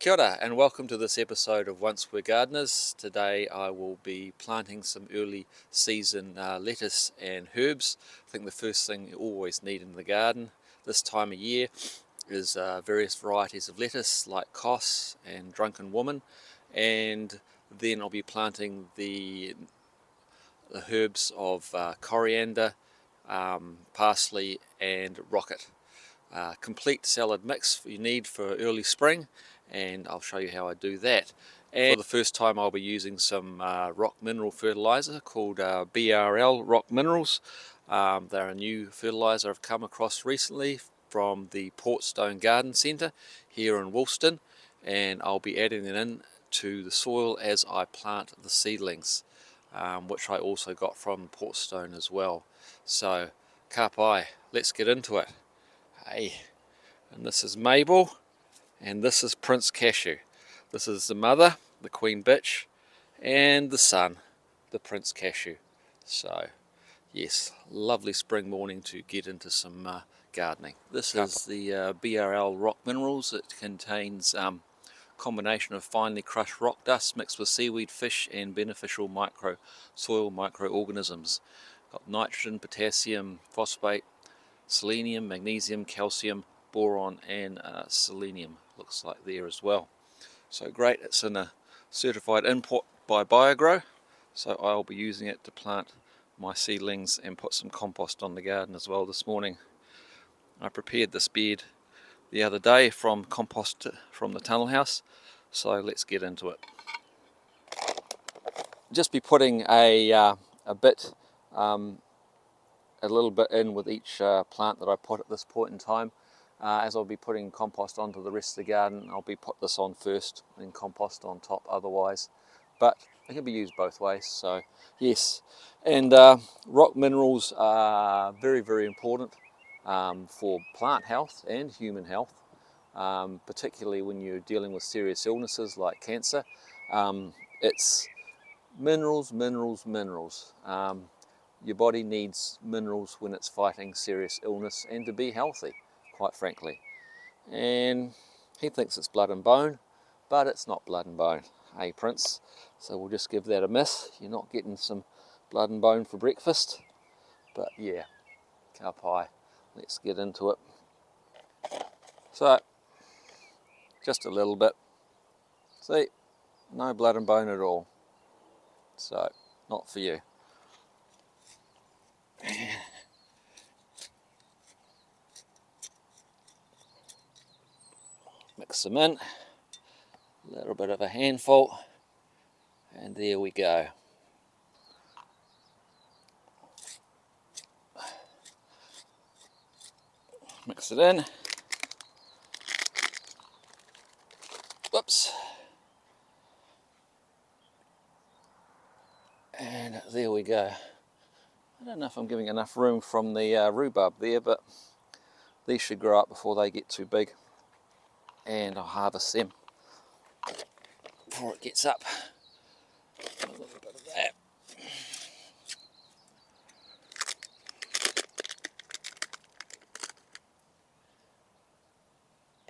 Kia ora and welcome to this episode of Once We're Gardeners. Today I will be planting some early season lettuce and herbs. I think the first thing you always need in the garden this time of year is various varieties of lettuce like Cos and Drunken Woman, and then I'll be planting the herbs of coriander, parsley and rocket. Complete salad mix you need for early spring, and I'll show you how I do that. And for the first time I'll be using some rock mineral fertiliser called BRL Rock Minerals. They're a new fertiliser I've come across recently from the Portstone Garden Centre here in Woolston, and I'll be adding it in to the soil as I plant the seedlings, which I also got from Portstone as well. So, ka pai, let's get into it. Hey, and this is Mabel, and this is Prince Cashew. This is the mother, the queen bitch, and the son, the Prince Cashew. So, yes, lovely spring morning to get into some gardening. This is the BRL Rock Minerals. It contains combination of finely crushed rock dust mixed with seaweed, fish, and beneficial soil microorganisms. Got nitrogen, potassium, phosphate, selenium, magnesium, calcium, boron and selenium, looks like there as well. So great, it's in a certified import by BioGrow, so I'll be using it to plant my seedlings and put some compost on the garden as well this morning. I prepared this bed the other day from compost from the tunnel house, so let's get into it. Just be putting a little bit in with each plant that I put at this point in time. As I'll be putting compost onto the rest of the garden, I'll be put this on first and compost on top otherwise, but it can be used both ways. So yes, and rock minerals are very important for plant health and human health, particularly when you're dealing with serious illnesses like cancer. It's minerals. Your body needs minerals when it's fighting serious illness and to be healthy, quite frankly. And he thinks it's blood and bone, but it's not blood and bone, hey Prince? So we'll just give that a miss. You're not getting some blood and bone for breakfast. But yeah, ka pai, let's get into it. So, just a little bit. See, no blood and bone at all. So, not for you. Mix them in, a little bit of a handful, and there we go. Mix it in. Whoops. And there we go. I don't know if I'm giving enough room from the rhubarb there, but these should grow up before they get too big, and I'll harvest them before it gets up. A little bit of that.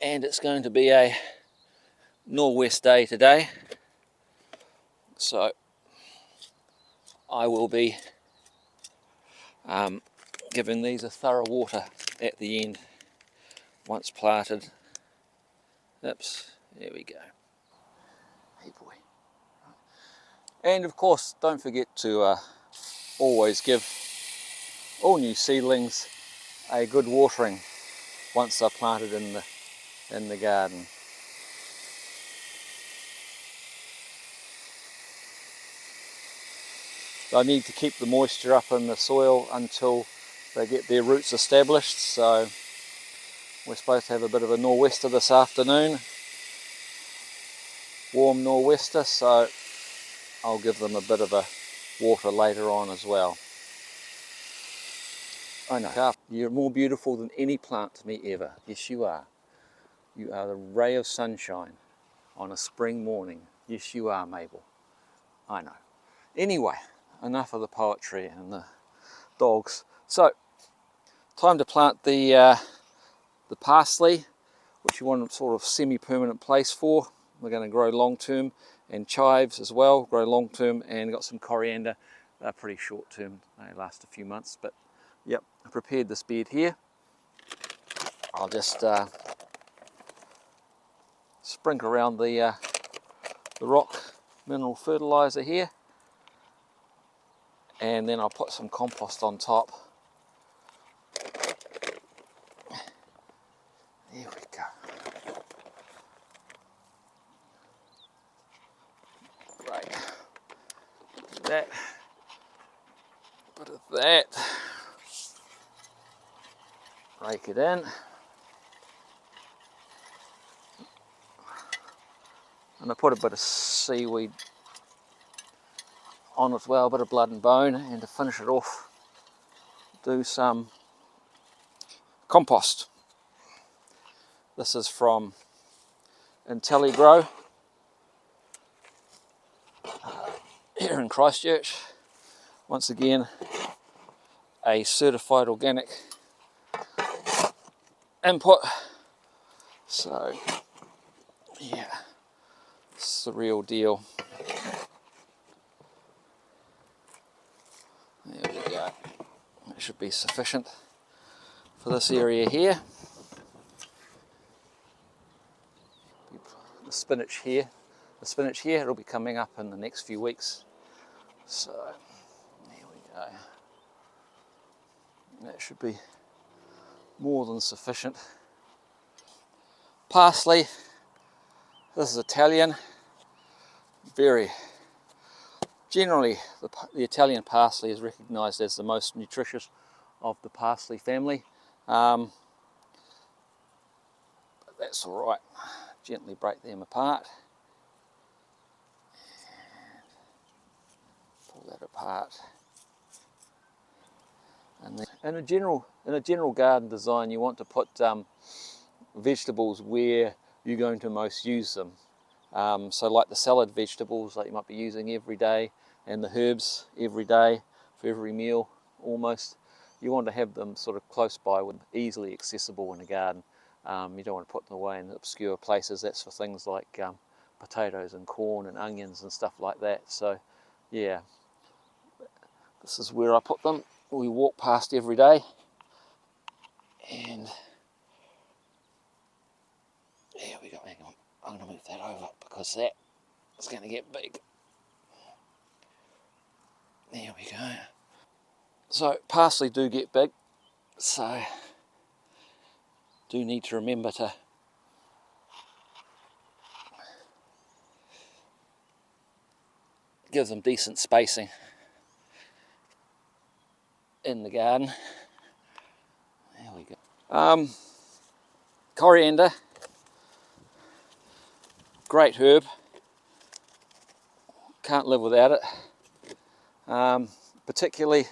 And it's going to be a northwest day today, so I will be giving these a thorough water at the end once planted. Oops, there we go. Hey boy. And of course, don't forget to always give all new seedlings a good watering once they're planted in the garden. They need to keep the moisture up in the soil until they get their roots established, so we're supposed to have a bit of a nor'wester this afternoon, warm nor'wester, so I'll give them a bit of a water later on as well. I know, you're more beautiful than any plant to me ever. Yes, you are. You are the ray of sunshine on a spring morning. Yes, you are, Mabel. I know. Anyway, enough of the poetry and the dogs. So, time to plant the parsley, which you want a sort of semi-permanent place for. we're going to grow long term, and chives as well, grow long term, and got some coriander. They're pretty short term, they last a few months, but yep, I prepared this bed here. I'll just sprinkle around the rock mineral fertiliser here, and then I'll put some compost on top. There we go. Right. That. Bit of that. Rake it in. And I put a bit of seaweed on as well, a bit of blood and bone, and to finish it off, do some compost. This is from IntelliGrow here in Christchurch. Once again, a certified organic input. So yeah, it's the real deal. There we go. That should be sufficient for this area here. The spinach here, it'll be coming up in the next few weeks. So there we go. That should be more than sufficient. Parsley. This is Italian. Generally, the Italian parsley is recognised as the most nutritious of the parsley family. But that's all right. Gently break them apart. And pull that apart. And then in a general garden design, you want to put vegetables where you're going to most use them. So like the salad vegetables that you might be using every day, and the herbs every day for every meal almost, you want to have them sort of close by, with easily accessible in the garden. You don't want to put them away in obscure places. That's for things like potatoes and corn and onions and stuff like that. So yeah, this is where I put them. We walk past every day, and there we go. Hang on, I'm going to move that over because that is going to get big. There we go. So parsley do get big, so do need to remember to give them decent spacing in the garden. There we go. Coriander, great herb, can't live without it. Particularly,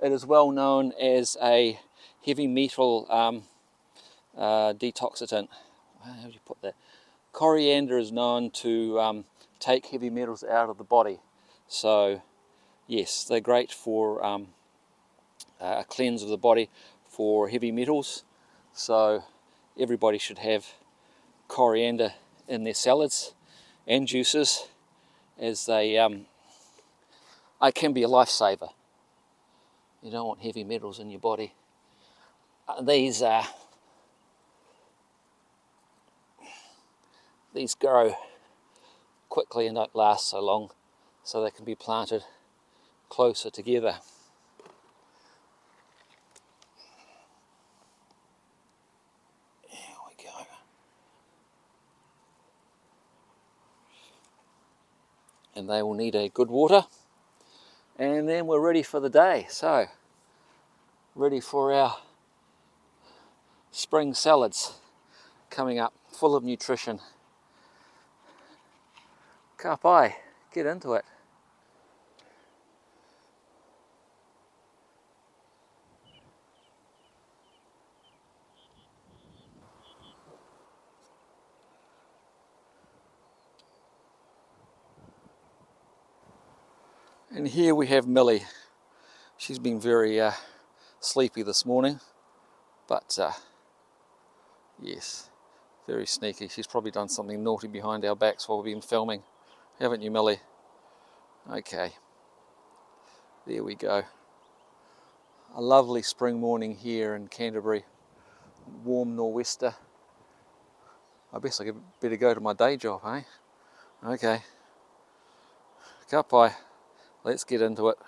it is well known as a heavy metal detoxicant. How do you put that? Coriander is known to take heavy metals out of the body. So yes, they're great for a cleanse of the body for heavy metals. So everybody should have coriander in their salads and juices, as they it can be a lifesaver. You don't want heavy metals in your body. These grow quickly and don't last so long, so they can be planted closer together. There we go. And they will need a good water, and then we're ready for the day. So ready for our spring salads coming up, full of nutrition. Ka pai, get into it. And here we have Millie. She's been very sleepy this morning, but yes, Very sneaky. She's probably done something naughty behind our backs while we've been filming. Haven't you, Millie? Okay. There we go. A lovely spring morning here in Canterbury. Warm nor'wester. I guess I better go to my day job, eh? Okay. Ka pai. Let's get into it.